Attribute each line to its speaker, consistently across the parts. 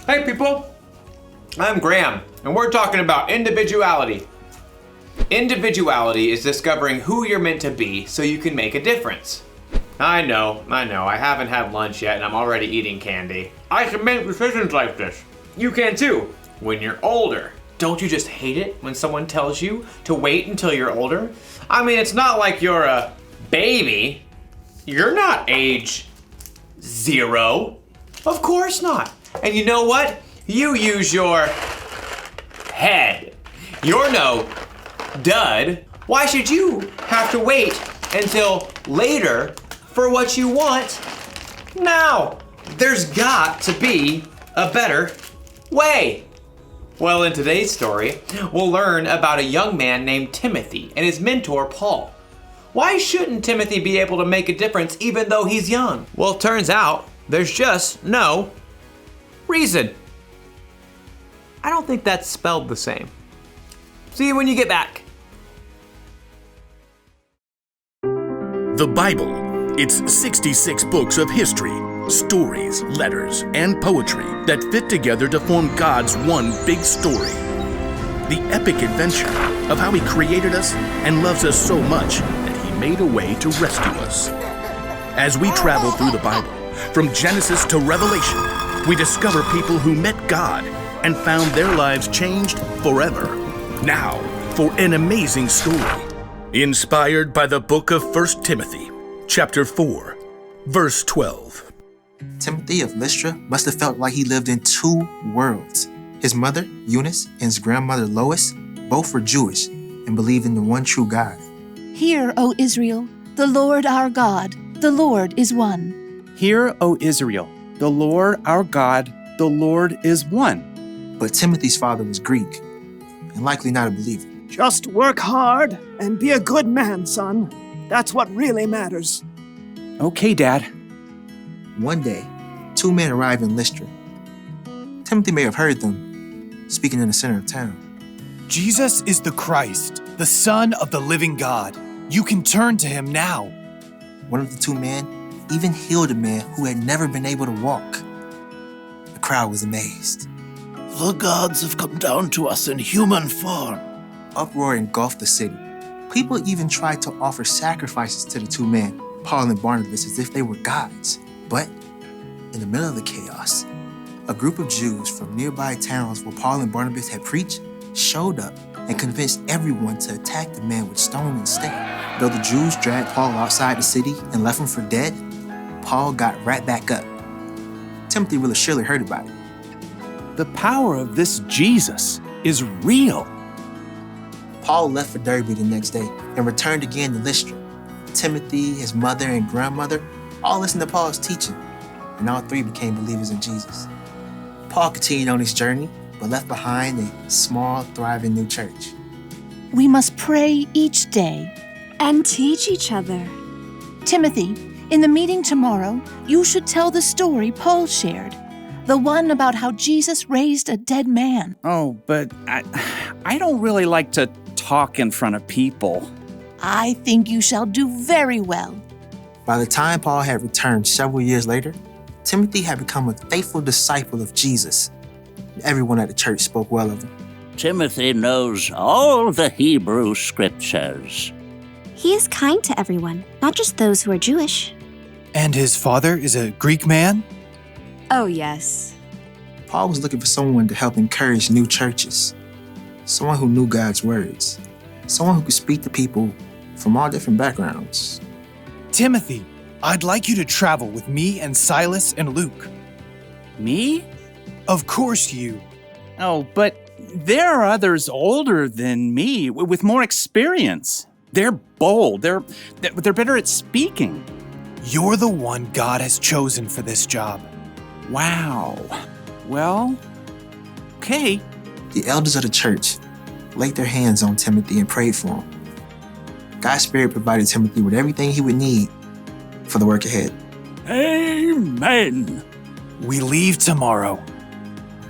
Speaker 1: Hey people, I'm Graham, and we're talking about individuality. Individuality is discovering who you're meant to be so you can make a difference. I know, I haven't had lunch yet and I'm already eating candy. I can make decisions like this. You can too, when you're older. Don't you just hate it when someone tells you to wait until you're older? I mean, it's not like you're a baby. You're not age 0. Of course not. And you know what? You use your head. You're no dud. Why should you have to wait until later for what you want now? There's got to be a better way. Well, in today's story, we'll learn about a young man named Timothy and his mentor, Paul. Why shouldn't Timothy be able to make a difference even though he's young? Well, it turns out there's just no reason. I don't think that's spelled the same. See you when you get back.
Speaker 2: The Bible. It's 66 books of history, stories, letters, and poetry that fit together to form God's one big story. The epic adventure of how He created us and loves us so much that He made a way to rescue us. As we travel through the Bible, from Genesis to Revelation, we discover people who met God and found their lives changed forever. Now, for an amazing story, inspired by the book of 1 Timothy, chapter 4, verse 12.
Speaker 3: Timothy of Lystra must have felt like he lived in two worlds. His mother, Eunice, and his grandmother, Lois, both were Jewish and believed in the one true God.
Speaker 4: Hear, O Israel, the Lord our God, the Lord is one.
Speaker 5: Hear, O Israel, the Lord our God, the Lord is one.
Speaker 3: But Timothy's father was Greek and likely not a believer.
Speaker 6: Just work hard and be a good man, son. That's what really matters.
Speaker 5: Okay, Dad.
Speaker 3: One day, two men arrived in Lystra. Timothy may have heard them speaking in the center of town.
Speaker 7: Jesus is the Christ, the Son of the living God. You can turn to Him now.
Speaker 3: One of the two men even healed a man who had never been able to walk. The crowd was amazed.
Speaker 8: The gods have come down to us in human form.
Speaker 3: Uproar engulfed the city. People even tried to offer sacrifices to the two men, Paul and Barnabas, as if they were gods. But in the middle of the chaos, a group of Jews from nearby towns where Paul and Barnabas had preached showed up and convinced everyone to attack the man with stone instead. Though the Jews dragged Paul outside the city and left him for dead, Paul got right back up. Timothy really surely heard about it.
Speaker 5: The power of this Jesus is real.
Speaker 3: Paul left for Derbe the next day and returned again to Lystra. Timothy, his mother, and grandmother all listened to Paul's teaching, and all three became believers in Jesus. Paul continued on his journey, but left behind a small, thriving new church.
Speaker 4: We must pray each day.
Speaker 9: And teach each other.
Speaker 4: Timothy, in the meeting tomorrow, you should tell the story Paul shared. The one about how Jesus raised a dead man.
Speaker 5: Oh, but I don't really like to talk in front of people.
Speaker 4: I think you shall do very well.
Speaker 3: By the time Paul had returned several years later, Timothy had become a faithful disciple of Jesus. Everyone at the church spoke well of him.
Speaker 8: Timothy knows all the Hebrew scriptures.
Speaker 9: He is kind to everyone, not just those who are Jewish.
Speaker 7: And his father is a Greek man?
Speaker 9: Oh, yes.
Speaker 3: Paul was looking for someone to help encourage new churches, someone who knew God's words, someone who could speak to people from all different backgrounds.
Speaker 7: Timothy, I'd like you to travel with me and Silas and Luke.
Speaker 5: Me?
Speaker 7: Of course you.
Speaker 5: Oh, but there are others older than me with more experience. They're bold. They're better at speaking.
Speaker 7: You're the one God has chosen for this job.
Speaker 5: Wow. Well, okay.
Speaker 3: The elders of the church laid their hands on Timothy and prayed for him. God's Spirit provided Timothy with everything he would need for the work ahead.
Speaker 8: Amen.
Speaker 7: We leave tomorrow.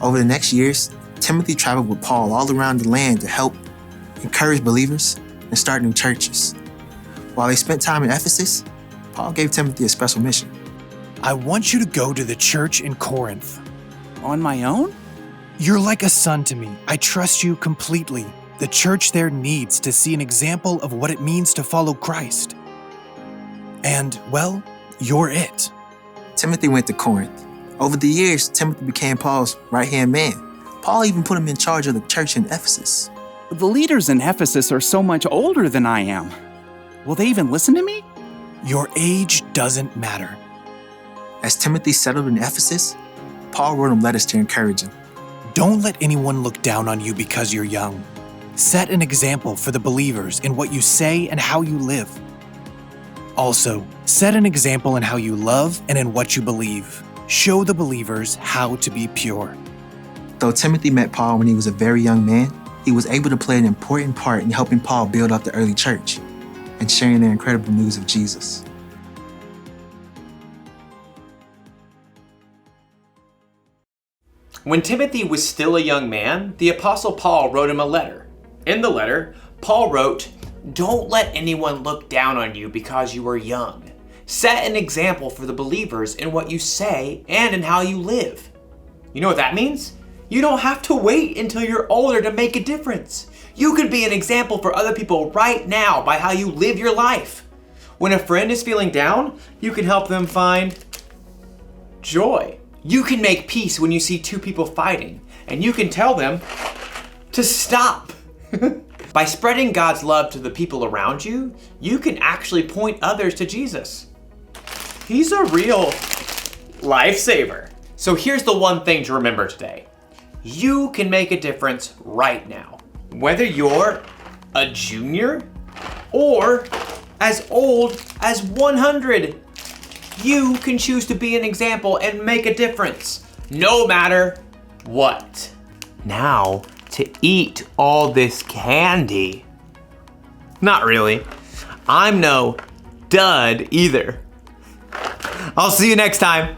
Speaker 3: Over the next years, Timothy traveled with Paul all around the land to help encourage believers and start new churches. While they spent time in Ephesus, Paul gave Timothy a special mission.
Speaker 7: I want you to go to the church in Corinth.
Speaker 5: on my own?
Speaker 7: You're like a son to me. I trust you completely. The church there needs to see an example of what it means to follow Christ. And, well, you're it.
Speaker 3: Timothy went to Corinth. Over the years, Timothy became Paul's right-hand man. Paul even put him in charge of the church in Ephesus.
Speaker 5: The leaders in Ephesus are so much older than I am. Will they even listen to me?
Speaker 7: Your age doesn't matter.
Speaker 3: As Timothy settled in Ephesus, Paul wrote him letters to encourage him.
Speaker 7: Don't let anyone look down on you because you're young. Set an example for the believers in what you say and how you live. Also, set an example in how you love and in what you believe. Show the believers how to be pure.
Speaker 3: Though Timothy met Paul when he was a very young man, he was able to play an important part in helping Paul build up the early church and sharing their incredible news of Jesus.
Speaker 1: When Timothy was still a young man, the Apostle Paul wrote him a letter. In the letter, Paul wrote, "Don't let anyone look down on you because you are young. Set an example for the believers in what you say and in how you live." You know what that means? You don't have to wait until you're older to make a difference. You could be an example for other people right now by how you live your life. When a friend is feeling down, you can help them find joy. You can make peace when you see two people fighting, and you can tell them to stop. By spreading God's love to the people around you, you can actually point others to Jesus. He's a real lifesaver. So here's the one thing to remember today. You can make a difference right now. Whether you're a junior or as old as 100, you can choose to be an example and make a difference, no matter what. Now, to eat all this candy. Not really. I'm no dud either. I'll see you next time.